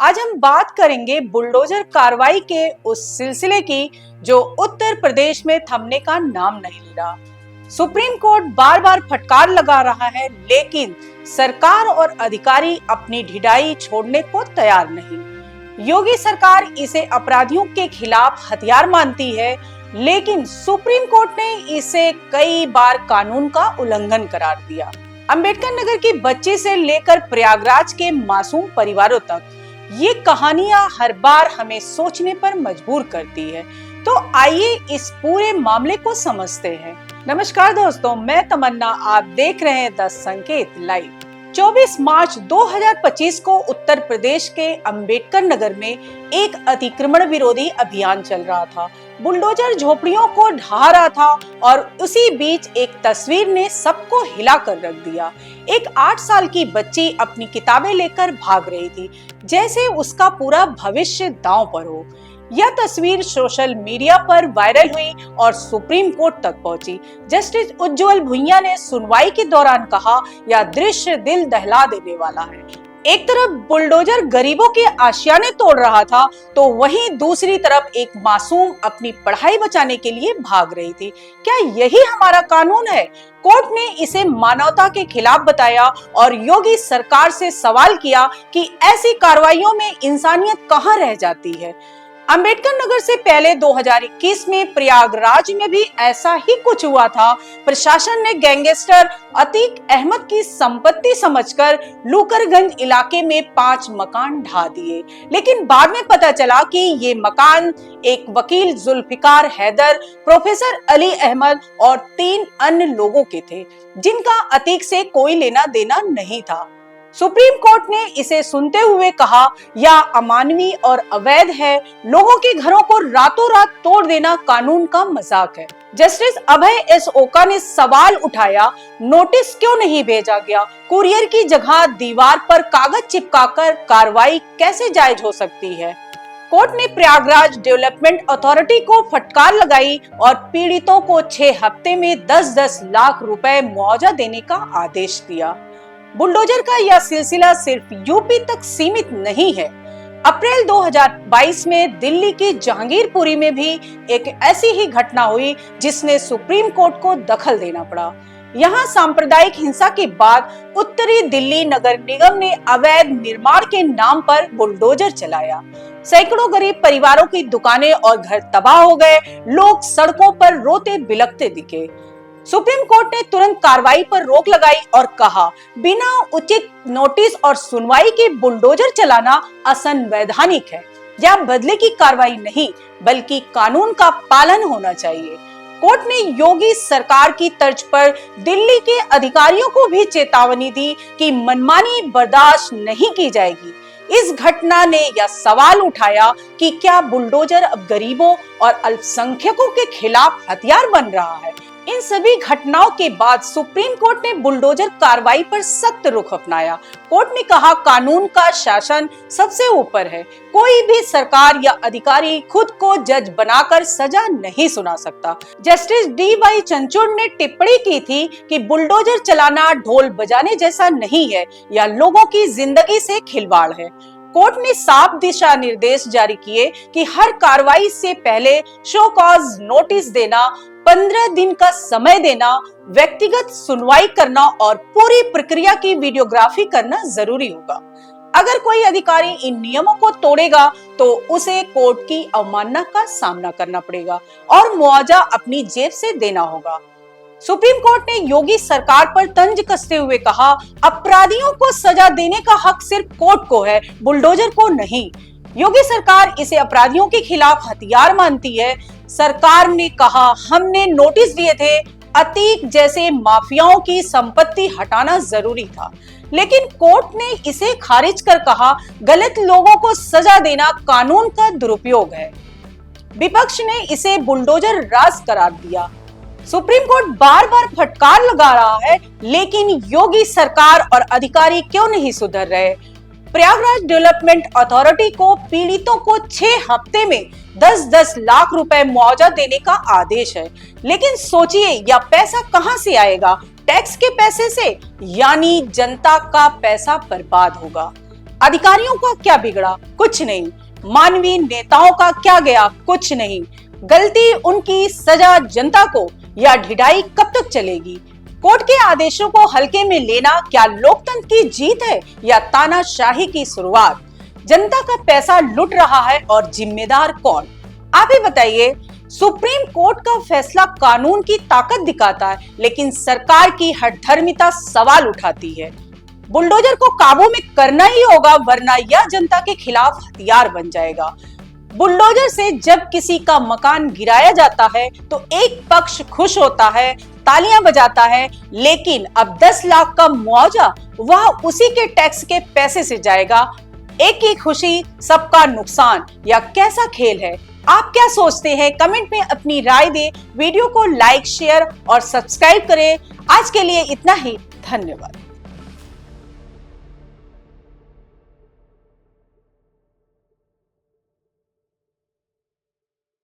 आज हम बात करेंगे बुलडोजर कार्रवाई के उस सिलसिले की जो उत्तर प्रदेश में थमने का नाम नहीं ले रहा। सुप्रीम कोर्ट बार बार फटकार लगा रहा है, लेकिन सरकार और अधिकारी अपनी ढिठाई छोड़ने को तैयार नहीं। योगी सरकार इसे अपराधियों के खिलाफ हथियार मानती है, लेकिन सुप्रीम कोर्ट ने इसे कई बार कानून का उल्लंघन करार दिया। अंबेडकर नगर की बच्ची से लेकर प्रयागराज के मासूम परिवारों तक ये कहानियां हर बार हमें सोचने पर मजबूर करती है। तो आइए इस पूरे मामले को समझते हैं। नमस्कार दोस्तों, मैं तमन्ना, आप देख रहे हैं द संकेत लाइव। 24 मार्च 2025 को उत्तर प्रदेश के अंबेडकर नगर में एक अतिक्रमण विरोधी अभियान चल रहा था। बुलडोजर झोपड़ियों को ढहा रहा था और उसी बीच एक तस्वीर ने सबको हिला कर रख दिया। एक 8 साल की बच्ची अपनी किताबें लेकर भाग रही थी, जैसे उसका पूरा भविष्य दांव पर हो। यह तस्वीर सोशल मीडिया पर वायरल हुई और सुप्रीम कोर्ट तक पहुंची। जस्टिस उज्जवल भुइयां ने सुनवाई के दौरान कहा, यह दृश्य दिल दहला देने वाला है। एक तरफ बुलडोजर गरीबों के आशियाने तोड़ रहा था, तो वहीं दूसरी तरफ एक मासूम अपनी पढ़ाई बचाने के लिए भाग रही थी। क्या यही हमारा कानून है? कोर्ट ने इसे मानवता के खिलाफ बताया और योगी सरकार से सवाल किया कि ऐसी कार्रवाइयों में इंसानियत कहां रह जाती है। अंबेडकर नगर से पहले 2021 में प्रयागराज में भी ऐसा ही कुछ हुआ था। प्रशासन ने गैंगस्टर अतीक अहमद की संपत्ति समझकर लूकरगंज इलाके में 5 मकान ढा दिए, लेकिन बाद में पता चला कि ये मकान एक वकील जुल्फिकार हैदर, प्रोफेसर अली अहमद और 3 अन्य लोगों के थे, जिनका अतीक से कोई लेना देना नहीं था। सुप्रीम कोर्ट ने इसे सुनते हुए कहा, यह अमानवीय और अवैध है। लोगों के घरों को रातों रात तोड़ देना कानून का मजाक है। जस्टिस अभय एस ओका ने सवाल उठाया, नोटिस क्यों नहीं भेजा गया? कुरियर की जगह दीवार पर कागज चिपकाकर कार्रवाई कैसे जायज हो सकती है? कोर्ट ने प्रयागराज डेवलपमेंट अथॉरिटी को फटकार लगाई और पीड़ितों को 6 हफ्ते में 10-10 लाख रुपए मुआवजा देने का आदेश दिया। बुलडोजर का यह सिलसिला सिर्फ यूपी तक सीमित नहीं है। अप्रैल 2022 में दिल्ली की जहांगीरपुरी में भी एक ऐसी ही घटना हुई, जिसने सुप्रीम कोर्ट को दखल देना पड़ा। यहाँ सांप्रदायिक हिंसा के बाद उत्तरी दिल्ली नगर निगम ने अवैध निर्माण के नाम पर बुलडोजर चलाया। सैकड़ों गरीब परिवारों की दुकानें और घर तबाह हो गए। लोग सड़कों पर रोते बिलखते दिखे। सुप्रीम कोर्ट ने तुरंत कार्रवाई पर रोक लगाई और कहा, बिना उचित नोटिस और सुनवाई के बुलडोजर चलाना असंवैधानिक है। यह बदले की कार्रवाई नहीं, बल्कि कानून का पालन होना चाहिए। कोर्ट ने योगी सरकार की तर्ज पर दिल्ली के अधिकारियों को भी चेतावनी दी कि मनमानी बर्दाश्त नहीं की जाएगी। इस घटना ने यह सवाल उठाया कि क्या बुलडोजर अब गरीबों और अल्पसंख्यकों के खिलाफ हथियार बन रहा है। इन सभी घटनाओं के बाद सुप्रीम कोर्ट ने बुलडोजर कार्रवाई पर सख्त रुख अपनाया। कोर्ट ने कहा, कानून का शासन सबसे ऊपर है। कोई भी सरकार या अधिकारी खुद को जज बनाकर सजा नहीं सुना सकता। Justice D.Y.. चंद्रचूड़ ने टिप्पणी की थी कि बुलडोजर चलाना ढोल बजाने जैसा नहीं है, यह लोगों की जिंदगी से खिलवाड़ है। कोर्ट ने साफ दिशा निर्देश जारी किए कि हर कार्रवाई से पहले शो कॉज नोटिस देना, 15 दिन का समय देना, व्यक्तिगत सुनवाई करना और पूरी प्रक्रिया की वीडियोग्राफी करना जरूरी होगा। अगर कोई अधिकारी इन नियमों को तोड़ेगा तो उसे कोर्ट की अवमानना का सामना करना पड़ेगा और मुआवजा अपनी जेब से देना होगा। सुप्रीम कोर्ट ने योगी सरकार पर तंज कसते हुए कहा, अपराधियों को सजा देने का हक सिर्फ कोर्ट को है, बुलडोजर को नहीं। योगी सरकार इसे अपराधियों के खिलाफ हथियार मानती है। सरकार ने कहा, हमने नोटिस दिए थे, अतीक जैसे माफियाओं की संपत्ति हटाना जरूरी था, लेकिन कोर्ट ने इसे खारिज कर कहा, गलत लोगों को सजा देना कानून का दुरुपयोग है। विपक्ष ने इसे बुलडोजर राज करार दिया। सुप्रीम कोर्ट बार बार फटकार लगा रहा है, लेकिन योगी सरकार और अधिकारी क्यों नहीं सुधर रहे? प्रयागराज डेवलपमेंट अथॉरिटी को पीड़ितों को 6 हफ्ते में 10-10 लाख रुपए मुआवजा देने का आदेश है, लेकिन सोचिए यह पैसा कहां से आएगा? टैक्स के पैसे से, यानी जनता का पैसा बर्बाद होगा। अधिकारियों का क्या बिगड़ा? कुछ नहीं। मानवीय नेताओं का क्या गया? कुछ नहीं। गलती उनकी, सजा जनता को, या ढिठाई कब तक चलेगी? कोर्ट के आदेशों को हल्के में लेना क्या लोकतंत्र की जीत है या तानाशाही की शुरुआत? जनता का पैसा लूट रहा है और जिम्मेदार कौन? आप ही बताइए। सुप्रीम कोर्ट का फैसला कानून की ताकत दिखाता है, लेकिन सरकार की हठधर्मिता सवाल उठाती है। बुलडोजर को काबू में करना ही होगा, वरना यह जनता के खिलाफ हथियार बन जाएगा। बुलडोजर से जब किसी का मकान गिराया जाता है तो एक पक्ष खुश होता है, तालियां बजाता है, लेकिन अब 10 लाख का मुआवजा वह उसी के टैक्स के पैसे से जाएगा। एक की खुशी सबका नुकसान, या कैसा खेल है? आप क्या सोचते हैं? कमेंट में अपनी राय दें। वीडियो को लाइक, शेयर और सब्सक्राइब करें। आज के लिए इतना ही। धन्यवाद।